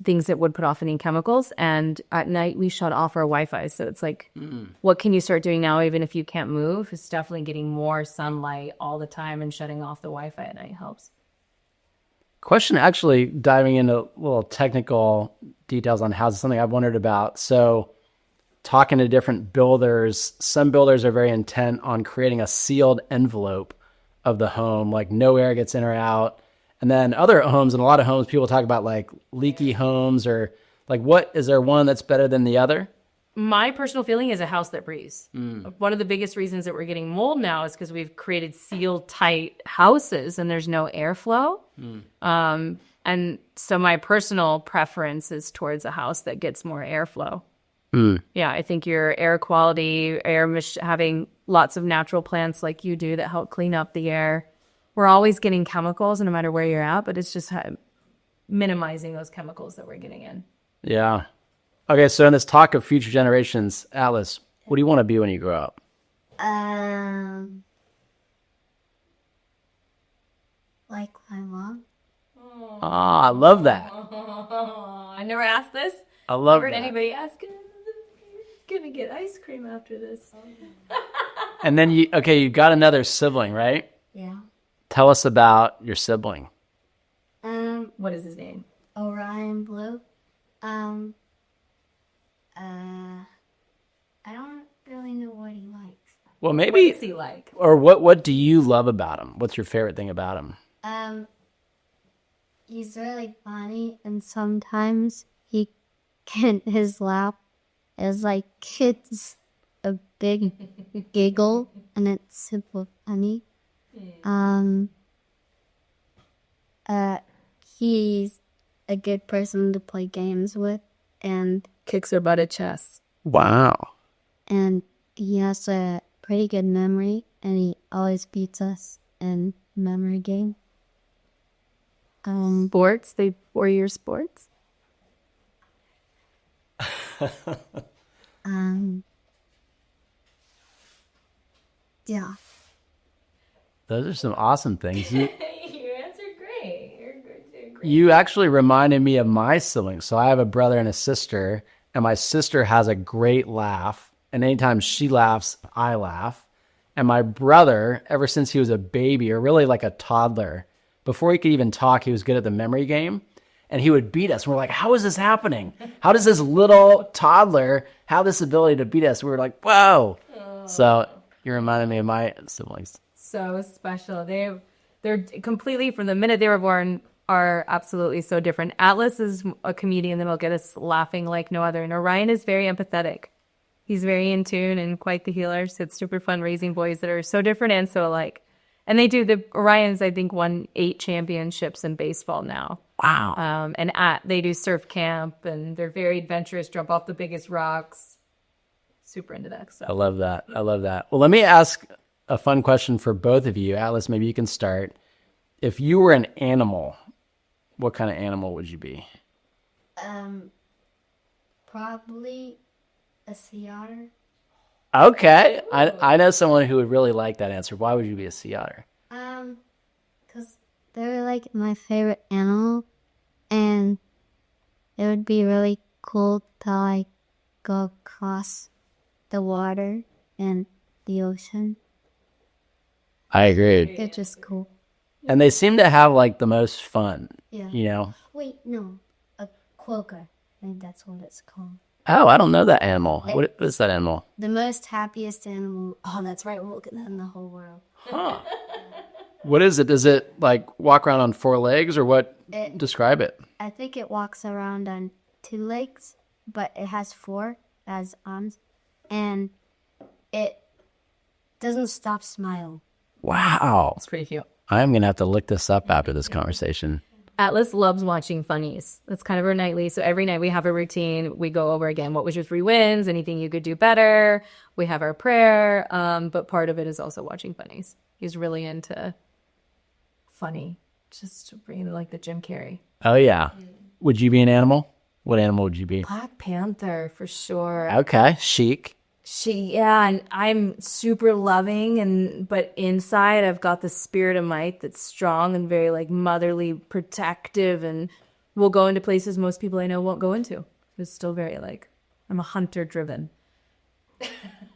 things that would put off any chemicals. And at night, we shut off our Wi-Fi. So it's like, what can you start doing now, even if you can't move? It's definitely getting more sunlight all the time and shutting off the Wi-Fi at night helps. Question, actually diving into little technical details on houses, something I've wondered about. So talking to different builders, some builders are very intent on creating a sealed envelope of the home, like no air gets in or out. And then other homes, and a lot of homes, people talk about like leaky homes or like is there one that's better than the other? My personal feeling is a house that breathes. One of the biggest reasons that we're getting mold now is because we've created sealed tight houses and there's no airflow. And so my personal preference is towards a house that gets more airflow. Yeah, I think your air quality, having lots of natural plants like you do that help clean up the air. We're always getting chemicals no matter where you're at, but it's just minimizing those chemicals that we're getting in. Yeah. Okay, so in this talk of future generations, Atlas, what do you want to be when you grow up? Like my mom. I love that. I never asked this. I love Never heard that. anybody ask. Gonna get ice cream after this. And then you've got another sibling, right? Yeah. Tell us about your sibling. What is his name? Orion Blue. I don't really know what he likes. Well, What maybe, is he like? or what do you love about him? What's your favorite thing about him? He's really funny, and sometimes his laugh is like kids a big giggle, and it's super funny. He's a good person to play games with, and Kicks her butt at chess. Wow. he has a pretty good memory, and he always beats us in memory game. Sports? They 4-year sports? Yeah. Those are some awesome things. You answered great. You're great. You actually reminded me of my siblings. So I have a brother and a sister, and my sister has a great laugh. And anytime she laughs, I laugh. And my brother, ever since he was a baby or really like a toddler, before he could even talk, he was good at the memory game. And he would beat us. We're like, how is this happening? How does this little toddler have this ability to beat us? We were like, whoa. So you reminded me of my siblings. So special. They're completely, from the minute they were born, are absolutely so different. Atlas is a comedian that'll get us laughing like no other. And Orion is very empathetic. He's very in tune and quite the healer. So it's super fun raising boys that are so different and so alike. And the Orions, I think, won 8 championships in baseball now. Wow. They do surf camp, and they're very adventurous, jump off the biggest rocks. Super into that stuff. I love that. Well, let me ask a fun question for both of you. Atlas, maybe you can start. If you were an animal, what kind of animal would you be? Probably a sea otter. Okay. I know someone who would really like that answer. Why would you be a sea otter? Because they're like my favorite animal, and it would be really cool to like go across the water and the ocean. I agree. They're just cool. And they seem to have like the most fun, Yeah. you know? Wait, no, a quokka. I think that's what it's called. Oh, I don't know that animal. What is that animal? The most happiest animal. Oh, that's right. We'll look at that in the whole world. Huh. What is it? Does it like walk around on 4 legs or what? Describe it. I think it walks around on 2 legs, but it has 4 as arms, and it doesn't stop smiling. Wow. It's pretty cute. I'm going to have to look this up after this conversation. Atlas loves watching funnies. That's kind of her nightly. So every night we have a routine. We go over again. What was your 3 wins? Anything you could do better? We have our prayer. But part of it is also watching funnies. He's really into funny. Just bringing like the Jim Carrey. Oh, yeah. Would you be an animal? What animal would you be? Black Panther for sure. Okay. Chic. And I'm super loving, but inside I've got the spirit of might that's strong and very like motherly, protective, and will go into places most people I know won't go into. It's still very like, I'm a hunter driven.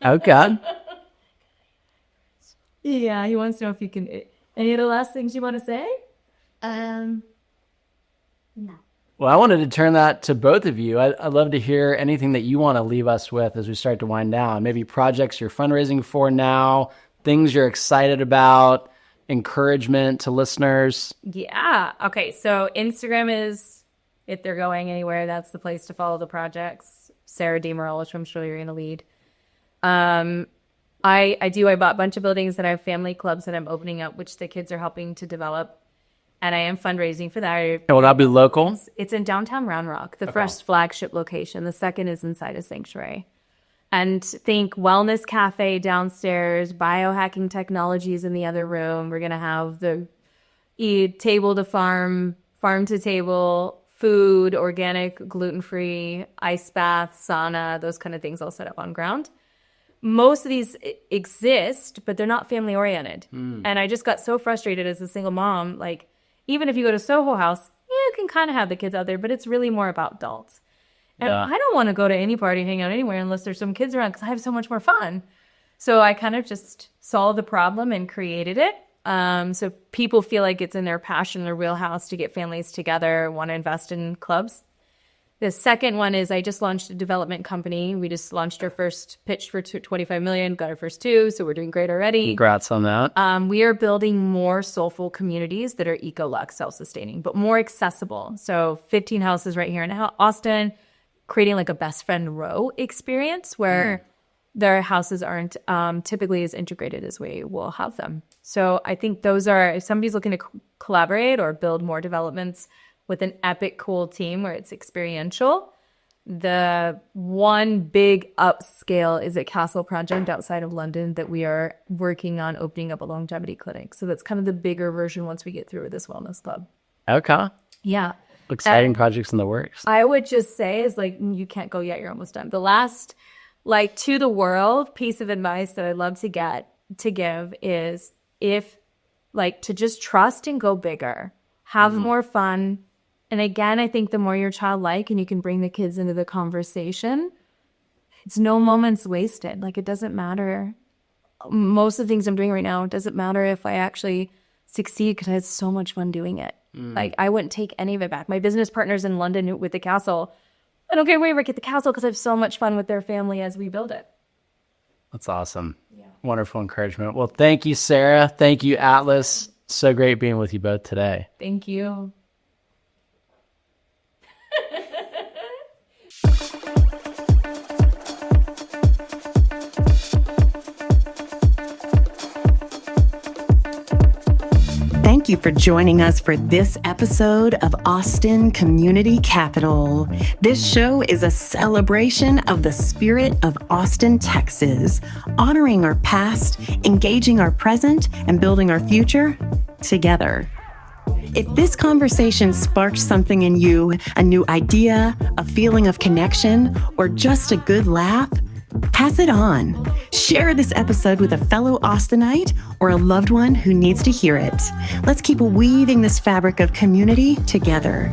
Oh, God. Yeah, he wants to know if you can. Any of the last things you want to say? No. Well, I wanted to turn that to both of you. I'd love to hear anything that you want to leave us with as we start to wind down. Maybe projects you're fundraising for now, things you're excited about, encouragement to listeners. Yeah. Okay. So Instagram is, if they're going anywhere, that's the place to follow the projects. Sara D Morell, which I'm sure you're going to lead. I bought a bunch of buildings that I have family clubs that I'm opening up, which the kids are helping to develop. And I am fundraising for that. Will that be local? It's in downtown Round Rock, the first flagship location. The second is inside a sanctuary. And think wellness cafe downstairs, biohacking technologies in the other room. We're going to have the table to farm, farm to table, food, organic, gluten-free, ice bath, sauna, those kind of things all set up on ground. Most of these exist, but they're not family oriented. And I just got so frustrated as a single mom. Like, even if you go to Soho House, you can kind of have the kids out there, but it's really more about adults. And I don't want to go to any party, hang out anywhere unless there's some kids around because I have so much more fun. So I kind of just solved the problem and created it. So people feel like it's in their passion, their wheelhouse to get families together, want to invest in clubs. The second one is I just launched a development company. We just launched our first pitch for $25 million, got our first 2, so we're doing great already. Congrats on that. We are building more soulful communities that are Eco-Luxe, self-sustaining, but more accessible. So 15 houses right here in Austin, creating like a best friend row experience where their houses aren't typically as integrated as we will have them. So I think those are, if somebody's looking to collaborate or build more developments with an epic, cool team where it's experiential. The one big upscale is a Castle project outside of London that we are working on opening up a longevity clinic. So that's kind of the bigger version once we get through with this wellness club. Okay. Yeah. Exciting projects in the works. I would just say is like, you can't go yet, you're almost done. The last, like, to the world piece of advice that I'd love to give is to just trust and go bigger, have more fun. And again, I think the more you're childlike and you can bring the kids into the conversation, it's no moments wasted. Like, it doesn't matter. Most of the things I'm doing right now, it doesn't matter if I actually succeed because I had so much fun doing it. Like, I wouldn't take any of it back. My business partners in London with the castle, I don't care where we get the castle because I have so much fun with their family as we build it. That's awesome. Yeah. Wonderful encouragement. Well, thank you, Sara. Thank you, Atlas. So great being with you both today. Thank you. Thank you for joining us for this episode of Austin Community Capital. This show is a celebration of the spirit of Austin, Texas, honoring our past, engaging our present, and building our future together. If this conversation sparked something in you, a new idea, a feeling of connection, or just a good laugh, pass it on. Share this episode with a fellow Austinite or a loved one who needs to hear it. Let's keep weaving this fabric of community together.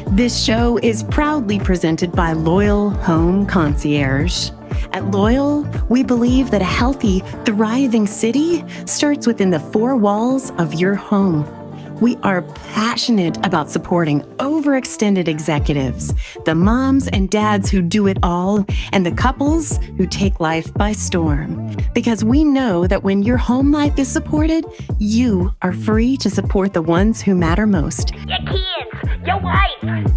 This show is proudly presented by Loyal Home Concierge. At Loyal, we believe that a healthy, thriving city starts within the four walls of your home. We are passionate about supporting overextended executives, the moms and dads who do it all, and the couples who take life by storm. Because we know that when your home life is supported, you are free to support the ones who matter most. Your kids, your wife.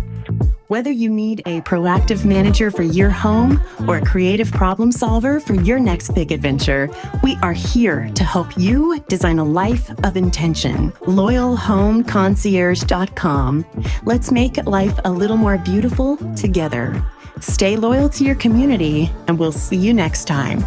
Whether you need a proactive manager for your home or a creative problem solver for your next big adventure, we are here to help you design a life of intention. LoyalHomeConcierge.com. Let's make life a little more beautiful together. Stay loyal to your community, and we'll see you next time.